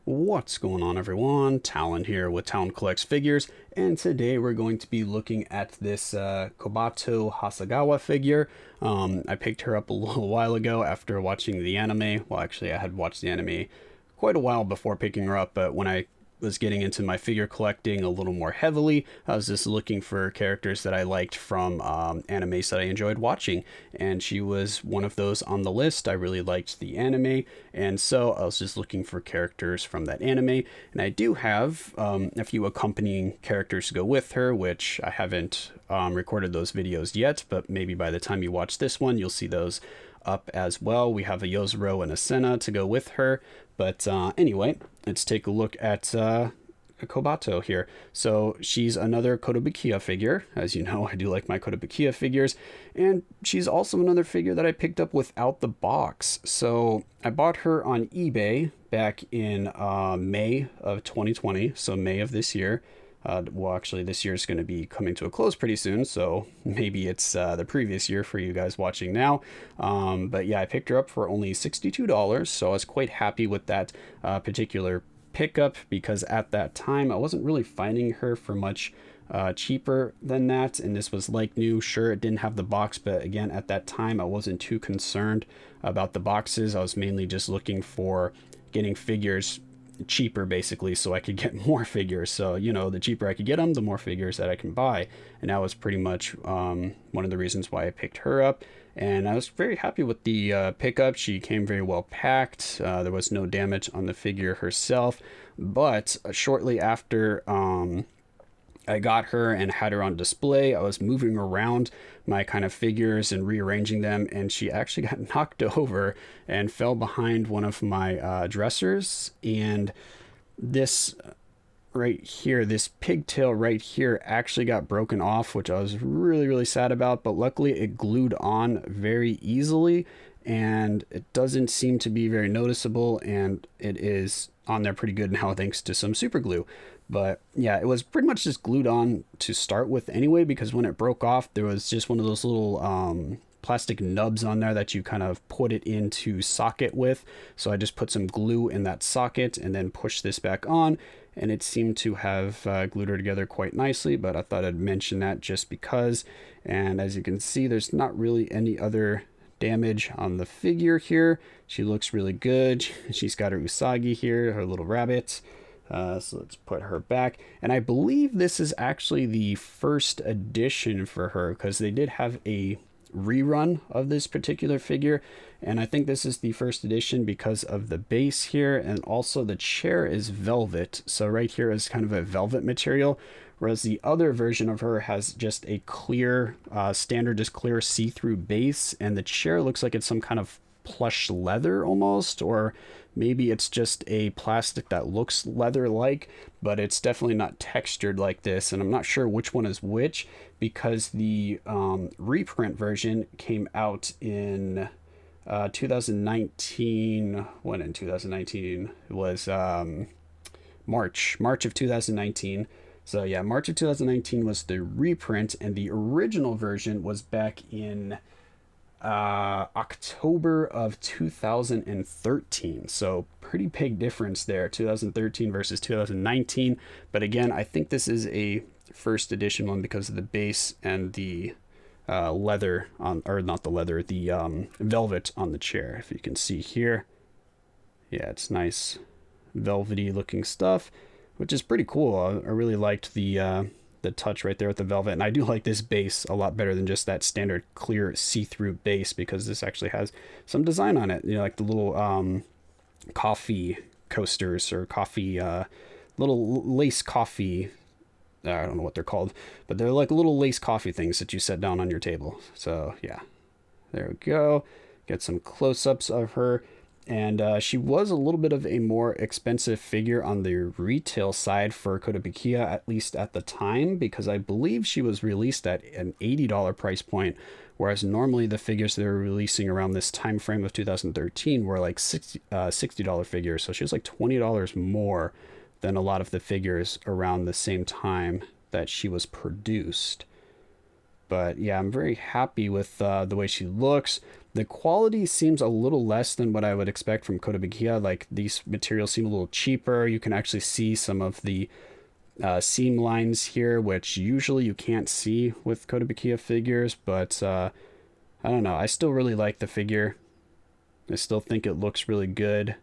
What's going on, everyone? Talen here with Talen Collects Figures, and today we're going to be looking at this Kobato Hasagawa figure. I picked her up a little while ago after watching the anime. Well, actually, I had watched the anime quite a while before picking her up, but when I was getting into my figure collecting a little more heavily, I was just looking for characters that I liked from animes that I enjoyed watching, and she was one of those on the list. I really liked the anime, and so I was just looking for characters from that anime, and I do have a few accompanying characters to go with her, which I haven't recorded those videos yet, but maybe by the time you watch this one, you'll see those up as well. We have a Yozuro and a Senna to go with her. But anyway, let's take a look at a Kobato here. So she's another Kotobukiya figure. As you know, I do like my Kotobukiya figures. And she's also another figure that I picked up without the box. So I bought her on eBay back in May of 2020. So May of this year. Well, actually, this year is going to be coming to a close pretty soon, so maybe it's the previous year for you guys watching now. But yeah, I picked her up for only $62, so I was quite happy with that particular pickup because at that time I wasn't really finding her for much cheaper than that, and this was like new. Sure, it didn't have the box, but again, at that time I wasn't too concerned about the boxes. I was mainly just looking for getting figures cheaper basically so I could get more figures. So you know, the cheaper I could get them, the more figures that I can buy, and that was pretty much one of the reasons why I picked her up. And I was very happy with the pickup. She came very well packed. There was no damage on the figure herself, but shortly after I got her and had her on display, I was moving around my kind of figures and rearranging them, and she actually got knocked over and fell behind one of my dressers. And this right here, this pigtail right here, actually got broken off, which I was really sad about, but luckily it glued on very easily and it doesn't seem to be very noticeable, and it is on there pretty good now thanks to some super glue. But yeah, it was pretty much just glued on to start with anyway, because when it broke off, there was just one of those little plastic nubs on there that you kind of put it into socket with. So I just put some glue in that socket and then pushed this back on, and it seemed to have glued her together quite nicely, but I thought I'd mention that just because. And as you can see, there's not really any other damage on the figure here. She looks really good. She's got her Usagi here, her little rabbit. So let's put her back. And I believe this is actually the first edition for her, because they did have a rerun of this particular figure, and I think this is the first edition because of the base here, and also the chair is velvet. So right here is kind of a velvet material, whereas the other version of her has just a clear standard, just clear see-through base, and the chair looks like it's some kind of plush leather almost, or maybe it's just a plastic that looks leather-like, but it's definitely not textured like this, and I'm not sure which one is which, because the reprint version came out in 2019. When in 2019? It was March of 2019. So yeah, March of 2019 was the reprint, and the original version was back in October of 2013. So pretty big difference there, 2013 versus 2019. But again, I think this is a first edition one because of the base and the leather on, or not the leather, the velvet on the chair. If you can see here, yeah, it's nice velvety looking stuff, which is pretty cool. I really liked the touch right there with the velvet, and I do like this base a lot better than just that standard clear see-through base, because this actually has some design on it, you know, like the little coffee coasters or coffee little lace coffee, I don't know what they're called, but they're like little lace coffee things that you set down on your table. So yeah, there we go. Get some close-ups of her. And she was a little bit of a more expensive figure on the retail side for Kotobukiya, at least at the time, because I believe she was released at an $80 price point, whereas normally the figures they were releasing around this time frame of 2013 were like $60 figures. So she was like $20 more than a lot of the figures around the same time that she was produced. But yeah, I'm very happy with the way she looks. The quality seems a little less than what I would expect from Kotobukiya. Like, these materials seem a little cheaper. You can actually see some of the seam lines here, which usually you can't see with Kotobukiya figures. But I don't know. I still really like the figure. I still think it looks really good.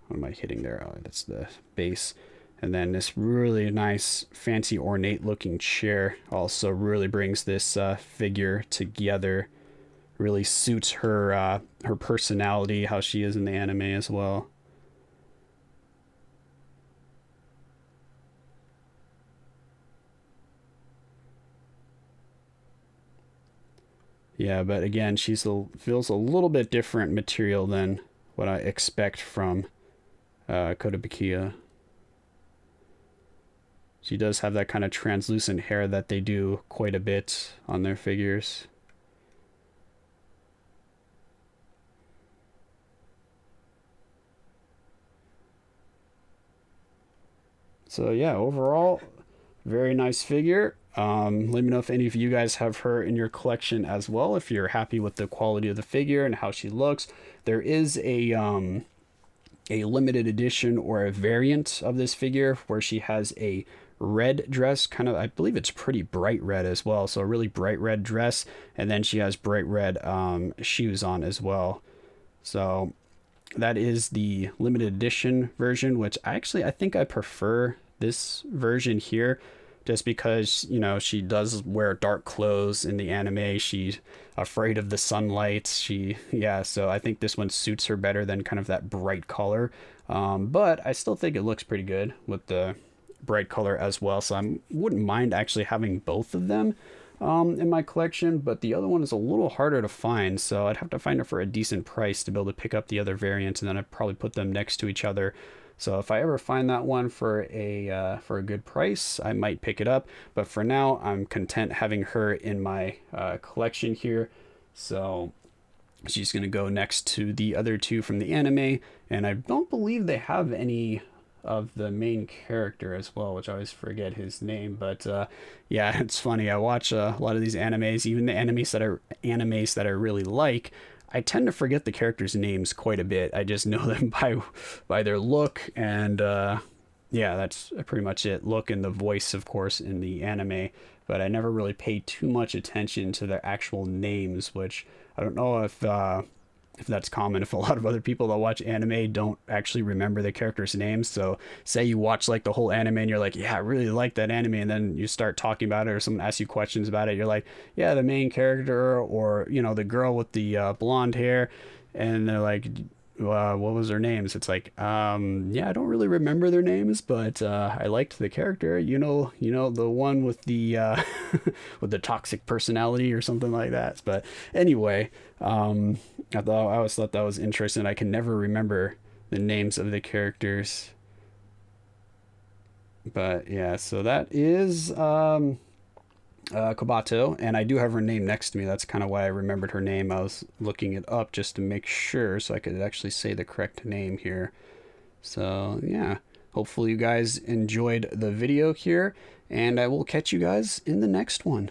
What am I hitting there? Oh, that's the base. And then this really nice, fancy, ornate looking chair also really brings this figure together. Really suits her her personality, how she is in the anime as well. Yeah, but again, feels a little bit different material than what I expect from Kotobukiya. She does have that kind of translucent hair that they do quite a bit on their figures. So yeah, overall, very nice figure. Let me know if any of you guys have her in your collection as well, if you're happy with the quality of the figure and how she looks. There is a limited edition or a variant of this figure where she has a red dress, kind of, I believe it's pretty bright red as well, so a really bright red dress, and then she has bright red shoes on as well. So that is the limited edition version, which I think I prefer this version here, just because, you know, she does wear dark clothes in the anime. She's afraid of the sunlight. Yeah, so I think this one suits her better than kind of that bright color. But I still think it looks pretty good with the bright color as well. So I wouldn't mind actually having both of them in my collection, but the other one is a little harder to find, so I'd have to find it for a decent price to be able to pick up the other variants, and then I'd probably put them next to each other. So if I ever find that one for a good price, I might pick it up. But for now, I'm content having her in my collection here. So she's gonna go next to the other two from the anime, and I don't believe they have any of the main character as well, which I always forget his name. But yeah, it's funny. I watch a lot of these animes, even the animes that I really like. I tend to forget the characters' names quite a bit. I just know them by their look, and yeah, that's pretty much it. Look and the voice, of course, in the anime, but I never really paid too much attention to their actual names, which I don't know if that's common, if a lot of other people that watch anime don't actually remember the characters' names. So say you watch like the whole anime and you're like, yeah, I really like that anime, and then you start talking about it or someone asks you questions about it, you're like, yeah, the main character, or, you know, the girl with the blonde hair, and they're like, what was their names? It's like, yeah, I don't really remember their names, but I liked the character. The one with the with the toxic personality or something like that. But anyway, I always thought that was interesting. I can never remember the names of the characters. But yeah, so that is Kobato, and I do have her name next to me. That's kind of why I remembered her name. I was looking it up just to make sure so I could actually say the correct name here. So yeah, hopefully you guys enjoyed the video here, and I will catch you guys in the next one.